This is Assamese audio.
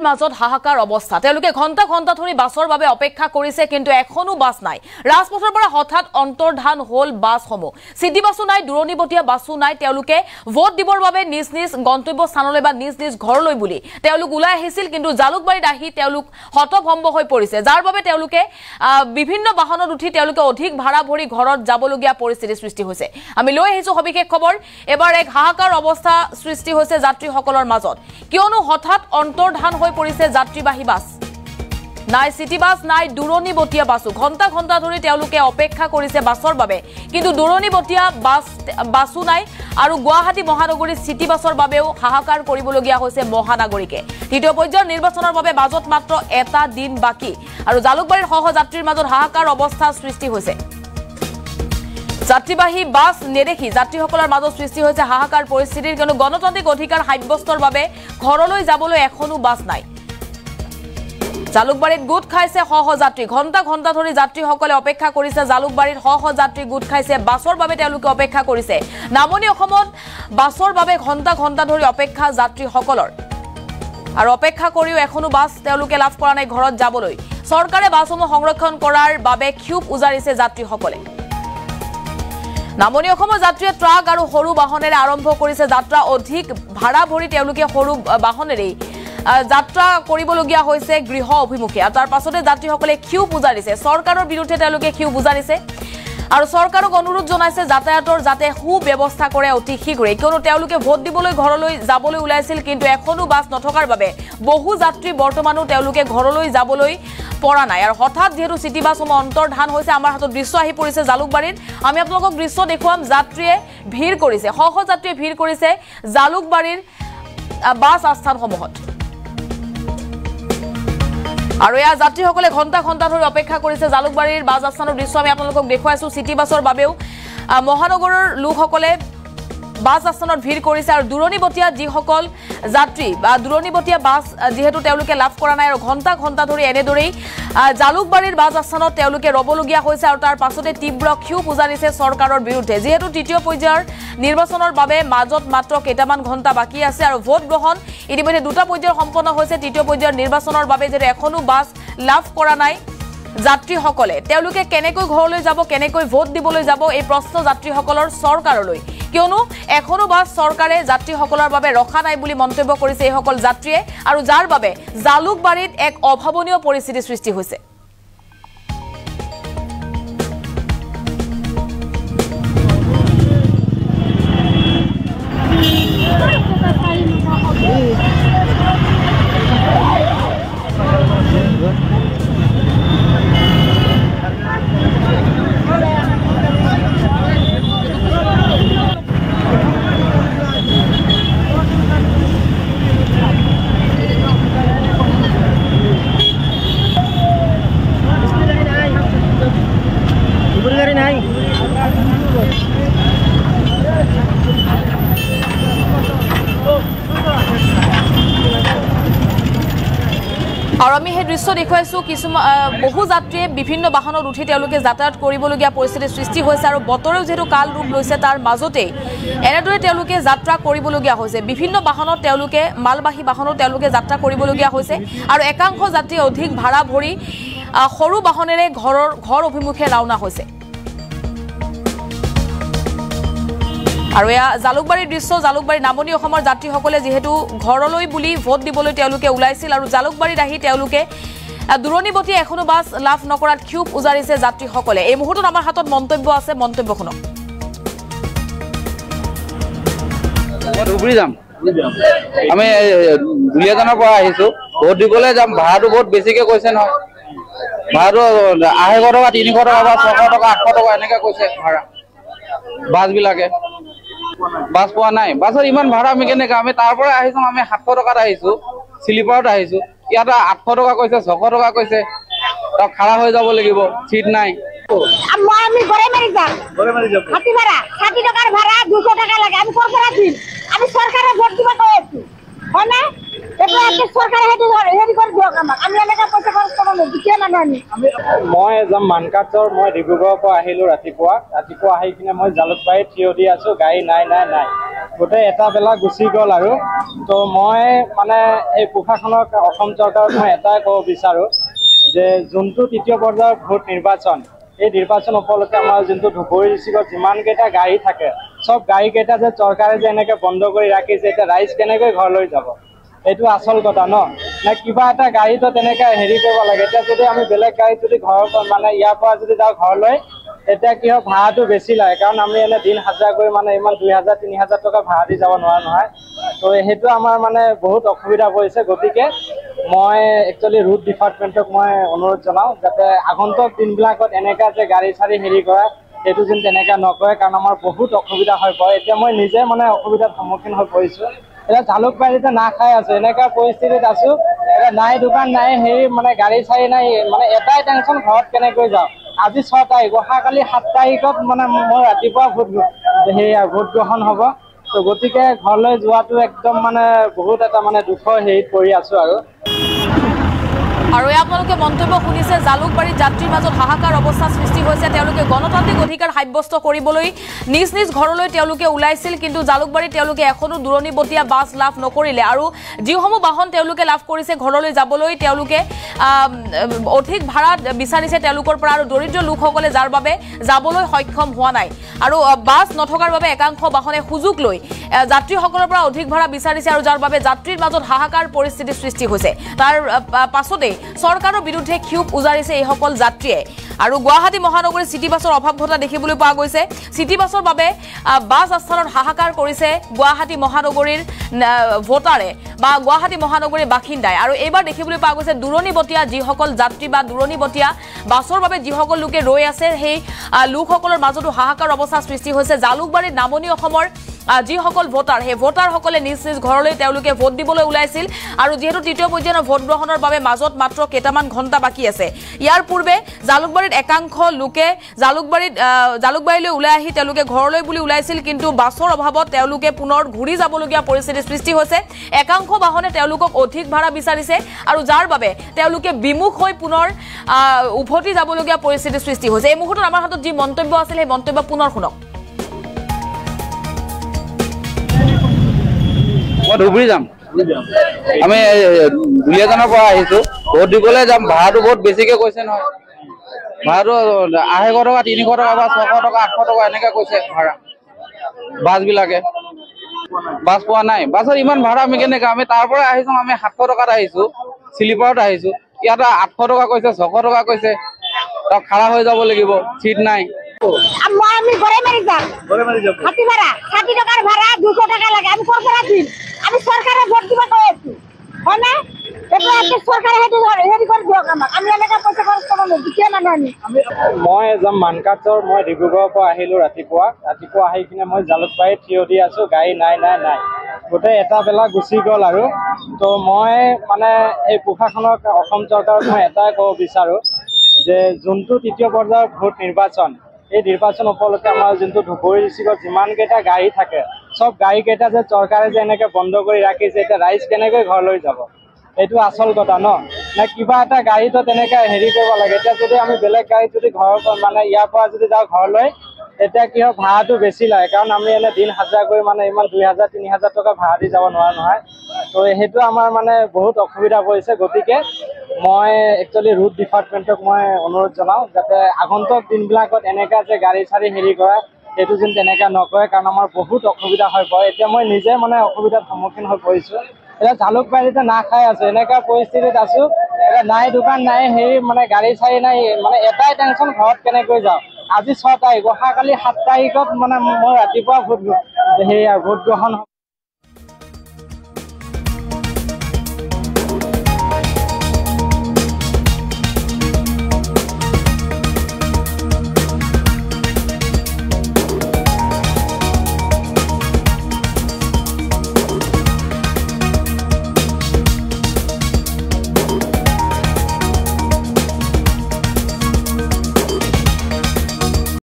মাজত হাহাকাৰ অৱস্থা তেওঁলোকে ঘণ্টা ঘণ্টা ধৰি বাছৰ বাবে অপেক্ষা কৰিছে কিন্তু এখনো বাছ নাই ৰাজপথৰ পৰা হঠাৎ অন্তৰ্ধান হল বাছসমূহ সিটি বাছও নাই দূৰণিবতীয়া বাছও নাই তেওঁলোকে ভোট দিবৰ বাবে নিজ নিজ গন্তব্য স্থানলৈ বা নিজ নিজ ঘৰলৈ বুলি তেওঁলোক ওলাই আহিছিল কিন্তু জালুকবাৰীত আহি তেওঁলোক হতভম্ব হৈ পৰিছে যাৰ বাবে তেওঁলোকে বিভিন্ন বাহনত উঠি তেওঁলোকে অধিক ভাড়া ভৰি ঘৰত যাবলগীয়া পৰিস্থিতি সৃষ্টি হৈছে আমি লৈ আহিছো সবিশেষ খবৰ এবাৰ এক হাহাকাৰ অৱস্থা সৃষ্টি হৈছে যাত্ৰীসকলৰ মাজত কিয়নো হঠাৎ অন্তৰ্ধান হৈ পৰিছে যাত্ৰীবাহী বাছ নাই সিটি বাছ নাই দূৰণিবতীয়া বাছও ঘণ্টা ঘণ্টা ধৰি তেওঁলোকে অপেক্ষা কৰিছে বাছৰ বাবে কিন্তু দূৰণিবতীয়া বাছও নাই আৰু গুৱাহাটী মহানগৰীৰ সিটি বাছৰ বাবেও হাহাকাৰ কৰিবলগীয়া হৈছে মহানগৰীকে তৃতীয় পৰ্যায়ৰ নিৰ্বাচনৰ বাবে বাজত মাত্ৰ এটা দিন বাকি আৰু জালুকবাৰীৰ সহযাত্ৰীৰ মাজত হাহাকাৰ অৱস্থা সৃষ্টি হৈছে যাত্ৰীবাহী বাছ নেদেখি যাত্ৰীসকলৰ মাজত সৃষ্টি হৈছে হাহাকাৰ পৰিস্থিতিৰ কিয়নো গণতান্ত্ৰিক অধিকাৰ সাব্যস্তৰ বাবে ঘৰলৈ যাবলৈ এখনো বাছ নাই জালুকবাৰীত গোট খাইছে সহযাত্ৰী ঘণ্টা ঘণ্টা ধৰি যাত্ৰীসকলে অপেক্ষা কৰিছে জালুকবাৰীত সহযাত্ৰী গোট খাইছে বাছৰ বাবে তেওঁলোকে অপেক্ষা কৰিছে নামনি অসমত বাছৰ বাবে ঘণ্টা ঘণ্টা ধৰি অপেক্ষা যাত্ৰীসকলৰ আৰু অপেক্ষা কৰিও এখনো বাছ তেওঁলোকে লাভ কৰা নাই ঘৰত যাবলৈ চৰকাৰে বাছসমূহ সংৰক্ষণ কৰাৰ বাবে ক্ষোভ উজাৰিছে যাত্ৰীসকলে নামনি অসমৰ যাত্ৰীয়ে ট্ৰাক আৰু সৰু বাহনেৰে আৰম্ভ কৰিছে যাত্ৰা অধিক ভাড়া ভৰি তেওঁলোকে সৰু বাহনেৰে যাত্ৰা কৰিবলগীয়া হৈছে গৃহ অভিমুখে আৰু তাৰ পাছতে যাত্ৰীসকলে ক্ষোভ উজাৰিছে চৰকাৰৰ বিৰুদ্ধে তেওঁলোকে ক্ষোভ উজাৰিছে আৰু চৰকাৰক অনুৰোধ জনাইছে যাতায়াতৰ যাতে সুব্যৱস্থা কৰে অতি শীঘ্ৰে কিয়নো তেওঁলোকে ভোট দিবলৈ ঘৰলৈ যাবলৈ ওলাইছিল কিন্তু এখনো বাছ নথকাৰ বাবে বহু যাত্ৰী বৰ্তমানো তেওঁলোকে ঘৰলৈ যাবলৈ পৰা নাই আৰু হঠাৎ যেহেতু সিটি বাছসমূহ অন্তৰ্ধান হৈছে আমাৰ হাতত দৃশ্য আহি পৰিছে জালুকবাৰীত আমি আপোনালোকক দৃশ্য দেখুৱাম যাত্ৰীয়ে ভিৰ কৰিছে সহযাত্ৰীয়ে ভিৰ কৰিছে জালুকবাৰীৰ বাছ আস্থানসমূহত আৰু এয়া যাত্ৰীসকলে ঘণ্টা ঘণ্টা ধৰি অপেক্ষা কৰিছে জালুকবাৰীৰ বাছ আস্থানৰ দৃশ্য আমি আপোনালোকক দেখুৱাইছো সিটি বাছৰ বাবেও মহানগৰৰ লোকসকলে বাছ আস্থানত ভিৰ কৰিছে আৰু দূৰণিবতীয়া যিসকল যাত্ৰী বা দূৰণিবতীয়া বাছ যেহেতু তেওঁলোকে লাভ কৰা নাই আৰু ঘণ্টা ঘণ্টা ধৰি এনেদৰেই জালুকবাৰীৰ বাছ আস্থানত তেওঁলোকে ৰবলগীয়া হৈছে আৰু তাৰ পাছতে তীব্ৰ ক্ষোভ উজাৰিছে চৰকাৰৰ বিৰুদ্ধে যেহেতু তৃতীয় পৰ্যায়ৰ নিৰ্বাচনৰ বাবে মাজত মাত্ৰ কেইটামান ঘণ্টা বাকী আছে আৰু ভোট গ্ৰহণ ইতিমধ্যে দুটা পৰ্যায়ৰ সম্পন্ন হৈছে তৃতীয় পৰ্যায়ৰ নিৰ্বাচনৰ বাবে যেহেতু এখনো বাছ লাভ কৰা নাই যাত্ৰীসকলে তেওঁলোকে কেনেকৈ ঘৰলৈ যাব কেনেকৈ ভোট দিবলৈ যাব এই প্ৰশ্ন যাত্ৰীসকলৰ চৰকাৰলৈ কিয়নো এখনো বাছ চৰকাৰে যাত্ৰীসকলৰ বাবে ৰখা নাই বুলি মন্তব্য কৰিছে এইসকল যাত্ৰীয়ে আৰু যাৰ বাবে জালুকবাৰীত এক অভাৱনীয় পৰিস্থিতি সৃষ্টি হৈছে আৰু আমি সেই দৃশ্য দেখুৱাইছো কিছুমান বহু যাত্ৰীয়ে বিভিন্ন বাহনত উঠি তেওঁলোকে যাতায়াত কৰিবলগীয়া পৰিস্থিতিৰ সৃষ্টি হৈছে আৰু বতৰেও যেহেতু কাল ৰূপ লৈছে তাৰ মাজতেই এনেদৰে তেওঁলোকে যাত্ৰা কৰিবলগীয়া হৈছে বিভিন্ন বাহনত তেওঁলোকে মালবাহী বাহনত তেওঁলোকে যাত্ৰা কৰিবলগীয়া হৈছে আৰু একাংশ যাত্ৰী অধিক ভাড়া ভৰি সৰু বাহনেৰে ঘৰ অভিমুখে ৰাওনা হৈছে আৰু এয়া জালুকবাৰীৰ দৃশ্য জালুকবাৰী নামনি অসমৰ যাত্ৰীসকলে যেহেতু ঘৰলৈ বুলি ভোট দিবলৈ তেওঁলোকে ওলাইছিল আৰু জালুকবাৰীত আহি তেওঁলোকে দূৰণিবতীয়া এখনো বাছ লাভ নকৰাত ক্ষোভ উজাৰিছে যাত্ৰীসকলে এই মুহূৰ্তত আমাৰ হাতত মন্তব্য আছে মন্তব্য শুনক আমি দুলীয়াজানৰ পৰা আহিছো ভোট দিবলৈ যাম ভাড়াটো বহুত বেছিকে কৈছে নহয় ভাড়াটো 800 টকা 300 টকা বা 600 টকা 800 টকা এনেকে কৈছে ভাড়া বাছ বিলাকে বাছ পোৱা নাই বাছৰ ইমান ভাড়া আমি কেনেকৈ আমি তাৰ পৰা আহিছো আমি 700 টকাত আহিছো স্লিপাৰত আহিছো ইয়াতে 800 টকা কৈছে 600 টকা কৈছে তাক খাৰা হৈ যাব লাগিব সিট নাই আমি গরে মারি যাম হাতি ভাড়া 60 টাকার ভাড়া 200 টাকা লাগে আমি সরকার আছি আমি সরকারে ভোট দিব কইছি হয় না এটা আপনি সরকারে হেডি করে দিও আমাক আমি এলাকা পয়সা খরচ করব না দিতে না আমি মই এজন মানকাটৰ মই ডিব্ৰুগড়ৰ পৰা আহিলো ৰাতিপুৱা আহি কিনে মই জালুকবাৰীত থিয় দি আছো গাড়ী নাই গোটেই এটা বেলা গুচি গ'ল আৰু তো মই মানে এই প্ৰশাসনক অসম চৰকাৰক মই এটাই ক'ব বিচাৰোঁ যে যোনটো তৃতীয় পৰ্যায়ৰ ভোট নিৰ্বাচন এই নিৰ্বাচন উপলক্ষে আমাৰ যোনটো ধুবুৰী ডিষ্ট্ৰিক্টত যিমানকেইটা গাড়ী থাকে চব গাড়ীকেইটা যে চৰকাৰে যে এনেকৈ বন্ধ কৰি ৰাখিছে এতিয়া ৰাইজ কেনেকৈ ঘৰলৈ যাব এইটো আচল কথা ন না কিবা এটা গাড়ীতো তেনেকৈ হেৰি কৰিব লাগে এতিয়া যদি আমি বেলেগ গাড়ীত যদি ঘৰৰ মানে ইয়াৰ পৰা যদি যাওঁ ঘৰলৈ এতিয়া কি হয় ভাড়াটো বেছি লাগে কাৰণ আমি এনে দিন হাজাৰ কৰি মানে ইমান 2000-3000 টকা ভাড়া দি যাব নোৱাৰা নহয় তো সেইটো আমাৰ মানে বহুত অসুবিধা পৰিছে গতিকে মই একচুৱেলি ৰুট ডিপাৰ্টমেণ্টক মই অনুৰোধ জনাওঁ যাতে আগন্তুক দিনবিলাকত এনেকুৱা যে গাড়ী চাড়ী হেৰি কৰা সেইটো যেন তেনেকুৱা নকৰে কাৰণ আমাৰ বহুত অসুবিধা হৈ পৰে এতিয়া মই নিজে মানে অসুবিধাৰ সন্মুখীন হৈ পৰিছোঁ এতিয়া জালুকবাৰীতে নাখাই আছোঁ এনেকুৱা পৰিস্থিতিত আছোঁ এতিয়া নাই দোকান নাই হেৰি মানে গাড়ী চাড়ী নাই মানে এটাই টেনশ্যন ঘৰত কেনেকৈ যাওঁ আজি 6 তাৰিখ অহাকালি 7 তাৰিখত মানে মই ৰাতিপুৱা ভোট গ্ৰহণ হ'ব তো গতিকে ঘৰলৈ যোৱাটো একদম মানে বহুত এটা মানে দুখৰ হেৰিত পৰি আছোঁ আৰু আপোনালোকে মন্তব্য শুনিছে জালুকবাৰীত যাত্ৰীৰ মাজত হাহাকাৰ অৱস্থা সৃষ্টি হৈছে তেওঁলোকে গণতান্ত্ৰিক অধিকাৰ সাব্যস্ত কৰিবলৈ নিজ নিজ ঘৰলৈ তেওঁলোকে ওলাইছিল কিন্তু জালুকবাৰীত তেওঁলোকে এখনো দূৰণিবতীয়া বাছ লাভ নকৰিলে আৰু যিসমূহ বাহন তেওঁলোকে লাভ কৰিছে ঘৰলৈ যাবলৈ তেওঁলোকে অধিক ভাড়া বিচাৰিছে তেওঁলোকৰ পৰা আৰু দৰিদ্ৰ লোকসকলে যাৰ বাবে যাবলৈ সক্ষম হোৱা নাই আৰু বাছ নথকাৰ বাবে একাংশ বাহনে সুযোগ লৈ যাত্ৰীসকলৰ পৰা অধিক ভাড়া বিচাৰিছে আৰু যাৰ বাবে যাত্ৰীৰ মাজত হাহাকাৰ পৰিস্থিতিৰ সৃষ্টি হৈছে তাৰ পাছতে চৰকাৰৰ বিৰুদ্ধে ক্ষোভ উজাৰিছে এইসকল যাত্ৰীয়ে আৰু গুৱাহাটী মহানগৰীত চিটি বাছৰ অভাৱ ঘটা দেখিবলৈ পোৱা গৈছে চিটি বাছৰ বাবে বাছ আস্থানত হাহাকাৰ কৰিছে গুৱাহাটী মহানগৰীৰ ভোটাৰে বা গুৱাহাটী মহানগৰীৰ বাসিন্দাই আৰু এইবাৰ দেখিবলৈ পোৱা গৈছে দূৰণিবতীয়া যিসকল যাত্ৰী বা দূৰণিবতীয়া বাছৰ বাবে যিসকল লোকে ৰৈ আছে সেই লোকসকলৰ মাজতো হাহাকাৰ অৱস্থা সৃষ্টি হৈছে জালুকবাৰীত নামনি অসমৰ যিসকল ভোটাৰ সেই ভোটাৰসকলে নিজ নিজ ঘৰলৈ তেওঁলোকে ভোট দিবলৈ ওলাইছিল আৰু যেহেতু তৃতীয় পৰ্যায়ৰ ভোট গ্ৰহণৰ বাবে মাজত মাত্ৰ কেইটামান ঘণ্টা বাকী আছে ইয়াৰ পূৰ্বে জালুকবাৰীত একাংশ লোকে জালুকবাৰীলৈ ওলাই আহি তেওঁলোকে ঘৰলৈ বুলি ওলাইছিল কিন্তু বাছৰ অভাৱত তেওঁলোকে পুনৰ ঘূৰি যাবলগীয়া পৰিস্থিতিৰ সৃষ্টি হৈছে একাংশ বাহনে তেওঁলোকক অধিক ভাড়া বিচাৰিছে আৰু যাৰ বাবে তেওঁলোকে বিমুখ হৈ পুনৰ উভতি যাবলগীয়া পৰিস্থিতিৰ সৃষ্টি হৈছে এই মুহূৰ্তত আমাৰ হাতত যি মন্তব্য আছিল সেই মন্তব্য পুনৰ শুনক মই ধুবুৰী যাম আমি দুলীয়াজানৰ পৰা আহিছোঁ ভোট দিবলৈ যাম ভাড়াটো বহুত বেছিকৈ কৈছে নহয় ভাড়াটো 250 টকা 300 টকা বা 600 টকা 800 টকা এনেকৈ কৈছে ভাড়া বাছবিলাকে বাছ পোৱা নাই বাছত ইমান ভাড়া আমি কেনেকৈ আমি তাৰ পৰা আহিছোঁ আমি 700 টকাত আহিছোঁ শ্লিপাৰত আহিছোঁ ইয়াত 800 টকা কৈছে 600 টকা কৈছে তাক খাৰা হৈ যাব লাগিব চিট নাই আমি গড়ে মারি যাম হাতি ভাড়া 60 টাকার ভাড়া 200 টাকা লাগে আমি করপোরা দিন আমি সরকারে ভোট দিবা কইছি হয় না এটা আপনি সরকারে হেডি করে দিও আমাক আমি এনেকা পয়সা খরচ করব না দিকে মানানি মই যাম মানকাচৰ মই ডিব্ৰুগড়ৰ পৰা আহিলোঁ ৰাতিপুৱা আহি কিনে মই জালুকবাৰীত থিয় দি আছোঁ গাড়ী নাই গোটেই এটা বেলা গুচি গ'ল আৰু তো মই মানে এই প্ৰশাসনক অসম চৰকাৰক মই এটাই ক'ব বিচাৰোঁ যে যোনটো তৃতীয় পৰ্যায়ৰ ভোট নিৰ্বাচন এই নিৰ্বাচন উপলক্ষে আমাৰ যোনটো ধুবুৰী ডিষ্ট্ৰিক্টত যিমানকেইটা গাড়ী থাকে চব গাড়ীকেইটা যে চৰকাৰে যে এনেকৈ বন্ধ কৰি ৰাখিছে এতিয়া ৰাইজ কেনেকৈ ঘৰলৈ যাব এইটো আচল কথা ন না কিবা এটা গাড়ীতো তেনেকৈ হেৰি কৰিব লাগে এতিয়া যদি আমি বেলেগ গাড়ীত যদি ঘৰৰ মানে ইয়াৰ পৰা যদি যাওঁ ঘৰলৈ এতিয়া কি হয় ভাড়াটো বেছি লাগে কাৰণ আমি এনে দিন হাজাৰ কৰি মানে ইমান 2000-3000 টকা ভাড়া দি যাব নোৱাৰা নহয় তো সেইটো আমাৰ মানে বহুত অসুবিধা পৰিছে গতিকে মই একচুৱেলি ৰুট ডিপাৰ্টমেণ্টক মই অনুৰোধ জনাওঁ যাতে আগন্তুক দিনবিলাকত এনেকুৱা যে গাড়ী চাড়ী হেৰি কৰা সেইটো যেন তেনেকুৱা নকৰে কাৰণ আমাৰ বহুত অসুবিধা হৈ পৰে এতিয়া মই নিজে মানে অসুবিধাৰ সন্মুখীন হৈ পৰিছোঁ এতিয়া জালুকবাৰীতে নাখাই আছোঁ এনেকুৱা পৰিস্থিতিত আছোঁ এতিয়া নাই দোকান নাই হেৰি মানে গাড়ী চাড়ী নাই মানে এটাই টেনশ্যন ঘৰত কেনেকৈ যাওঁ আজি 6 তাৰিখ অহাকালি 7 তাৰিখত মানে মই ৰাতিপুৱা ভোট গ্ৰহণ হ'ব